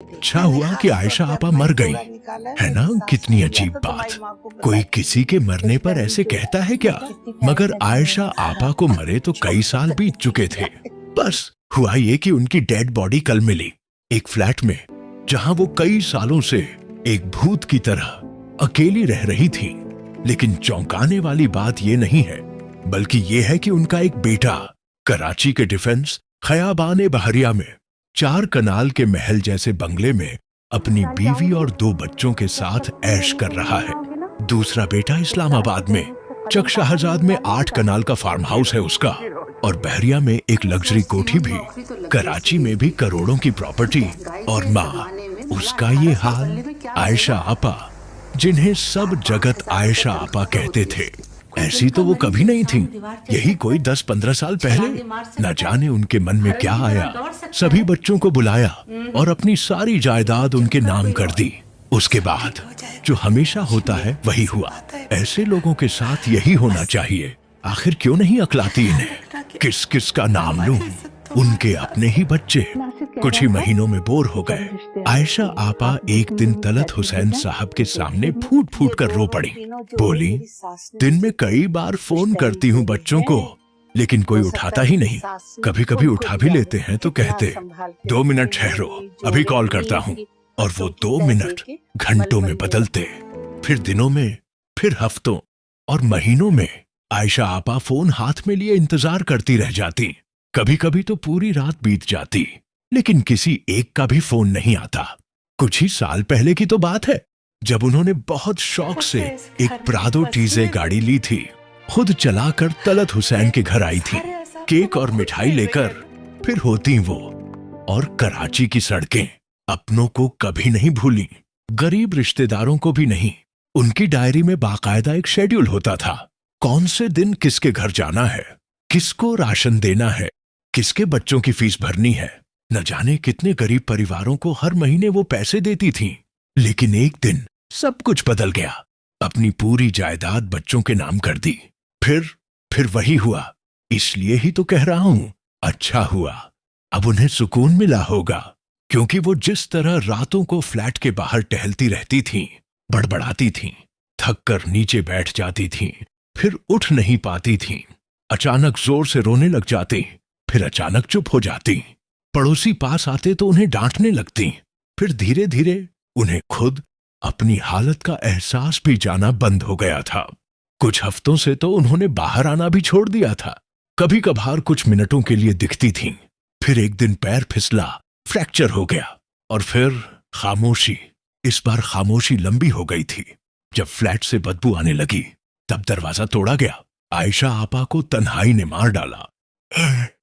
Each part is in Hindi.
अच्छा हुआ कि आयशा आपा मर गई, है ना? कितनी अजीब बात। कोई किसी के मरने पर ऐसे कहता है क्या? मगर आयशा आपा को मरे तो कई साल बीत चुके थे। बस हुआ ये कि उनकी डेड बॉडी कल मिली, एक फ्लैट में, जहां वो कई सालों से एक भूत की तरह अकेली रह रही थी। लेकिन चौंकाने वाली बात ये नहीं है, बल्कि ये है कि उनका एक बेटा कराची के डिफेंस खयाबान बहरिया में 4 कनाल के महल जैसे बंगले में अपनी बीवी और 2 बच्चों के साथ ऐश कर रहा है। दूसरा बेटा इस्लामाबाद में चक शाहजाद में 8 कनाल का फार्म हाउस है उसका, और बहरिया में एक लग्जरी कोठी भी। कराची में भी करोड़ों की प्रॉपर्टी, और माँ, उसका ये हाल। आयशा आपा, जिन्हें सब जगत आयशा आपा कहते थे, ऐसी तो वो कभी नहीं थी। यही कोई 10-15 साल पहले न जाने उनके मन में क्या आया, सभी बच्चों को बुलाया और अपनी सारी जायदाद उनके नाम कर दी। उसके बाद जो हमेशा होता है वही हुआ। ऐसे लोगों के साथ यही होना चाहिए। आखिर क्यों नहीं अकलाती इन्हें? किस किस का नाम लूं? उनके अपने ही बच्चे कुछ ही महीनों में बोर हो गए। आयशा आपा एक दिन तलत हुसैन साहब के सामने फूट फूट कर रो पड़ी। बोली, दिन में कई बार फोन करती हूँ बच्चों को, लेकिन कोई उठाता ही नहीं। कभी कभी उठा भी लेते हैं तो कहते 2 मिनट ठहरो, अभी कॉल करता हूँ। और वो 2 मिनट घंटों में बदलते, फिर दिनों में, फिर हफ्तों और महीनों में। आयशा आपा फोन हाथ में लिए इंतजार करती रह जाती। कभी कभी तो पूरी रात बीत जाती, लेकिन किसी एक का भी फोन नहीं आता। कुछ ही साल पहले की तो बात है, जब उन्होंने बहुत शौक से एक प्रादो टीजे गाड़ी ली थी। खुद चलाकर तलत हुसैन के घर आई थी, केक और मिठाई लेकर। फिर होती वो, और कराची की सड़कें अपनों को कभी नहीं भूली, गरीब रिश्तेदारों को भी नहीं। उनकी डायरी में बाकायदा एक शेड्यूल होता था, कौन से दिन किसके घर जाना है, किसको राशन देना है, किसके बच्चों की फीस भरनी है। न जाने कितने गरीब परिवारों को हर महीने वो पैसे देती थीं। लेकिन एक दिन सब कुछ बदल गया। अपनी पूरी जायदाद बच्चों के नाम कर दी। फिर वही हुआ। इसलिए ही तो कह रहा हूं, अच्छा हुआ। अब उन्हें सुकून मिला होगा, क्योंकि वो जिस तरह रातों को फ्लैट के बाहर टहलती रहती थीं, बड़बड़ाती थीं, थक कर नीचे बैठ जाती थीं, फिर उठ नहीं पाती थीं, अचानक जोर से रोने लग जाती, फिर अचानक चुप हो जाती। पड़ोसी पास आते तो उन्हें डांटने लगती। फिर धीरे धीरे उन्हें खुद अपनी हालत का एहसास भी जाना बंद हो गया था। कुछ हफ्तों से तो उन्होंने बाहर आना भी छोड़ दिया था। कभी कभार कुछ मिनटों के लिए दिखती थीं। फिर एक दिन पैर फिसला, फ्रैक्चर हो गया, और फिर खामोशी। इस बार खामोशी लंबी हो गई थी। जब फ्लैट से बदबू आने लगी, तब दरवाजा तोड़ा गया। आयशा आपा को तन्हाई ने मार डाला।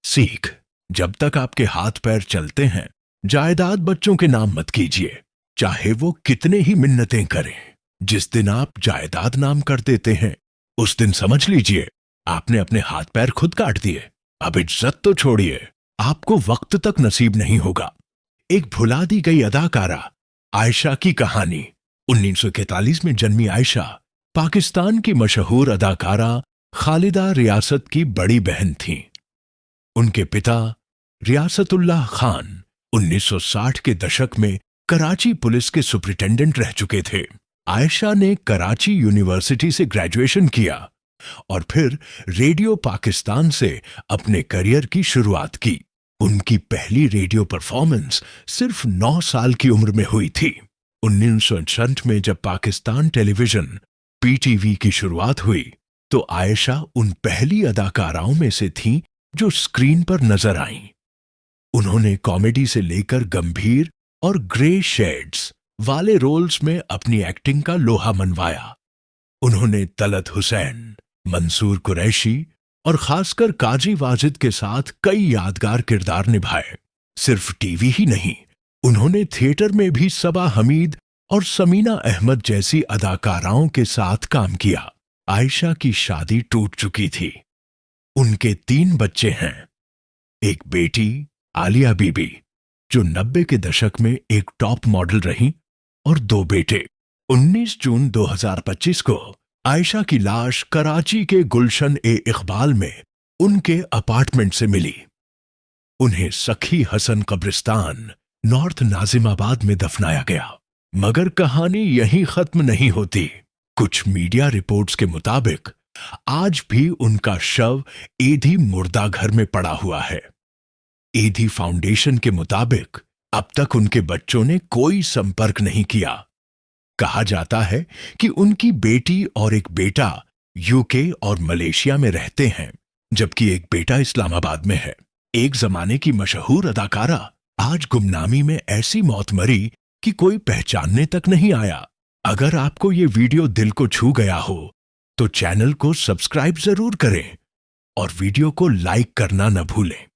सीख, जब तक आपके हाथ पैर चलते हैं, जायदाद बच्चों के नाम मत कीजिए, चाहे वो कितने ही मिन्नतें करें। जिस दिन आप जायदाद नाम कर देते हैं, उस दिन समझ लीजिए आपने अपने हाथ पैर खुद काट दिए। अब इज्जत तो छोड़िए, आपको वक्त तक नसीब नहीं होगा। एक भुला दी गई अदाकारा आयशा की कहानी। 1941 में जन्मी आयशा पाकिस्तान की मशहूर अदाकारा खालिदा रियासत की बड़ी बहन थीं। उनके पिता रियासतुल्लाह खान 1960 के दशक में कराची पुलिस के सुपरिटेंडेंट रह चुके थे। आयशा ने कराची यूनिवर्सिटी से ग्रेजुएशन किया और फिर रेडियो पाकिस्तान से अपने करियर की शुरुआत की। उनकी पहली रेडियो परफॉर्मेंस सिर्फ 9 साल की उम्र में हुई थी। 1966 में जब पाकिस्तान टेलीविजन पीटीवी की शुरुआत हुई, तो आयशा उन पहली अदाकाराओं में से थीं जो स्क्रीन पर नजर आईं। उन्होंने कॉमेडी से लेकर गंभीर और ग्रे शेड्स वाले रोल्स में अपनी एक्टिंग का लोहा मनवाया। उन्होंने तलत हुसैन, मंसूर कुरैशी और खासकर काजी वाजिद के साथ कई यादगार किरदार निभाए। सिर्फ टीवी ही नहीं, उन्होंने थिएटर में भी सबा हमीद और समीना अहमद जैसी अदाकाराओं के साथ काम किया। आयशा की शादी टूट चुकी थी। उनके 3 बच्चे हैं। एक बेटी आलिया बीबी, जो 90 के दशक में एक टॉप मॉडल रही, और 2 बेटे। 19 जून 2025 को आयशा की लाश कराची के गुलशन ए इकबाल में उनके अपार्टमेंट से मिली। उन्हें सखी हसन कब्रिस्तान नॉर्थ नाजिमाबाद में दफनाया गया। मगर कहानी यहीं खत्म नहीं होती। कुछ मीडिया रिपोर्ट्स के मुताबिक आज भी उनका शव एधी मुर्दा घर में पड़ा हुआ है। एधी फाउंडेशन के मुताबिक अब तक उनके बच्चों ने कोई संपर्क नहीं किया। कहा जाता है कि उनकी बेटी और एक बेटा यूके और मलेशिया में रहते हैं, जबकि एक बेटा इस्लामाबाद में है। एक जमाने की मशहूर अदाकारा आज गुमनामी में ऐसी मौत मरी कि कोई पहचानने तक नहीं आया। अगर आपको ये वीडियो दिल को छू गया हो तो चैनल को सब्सक्राइब जरूर करें और वीडियो को लाइक करना न भूलें।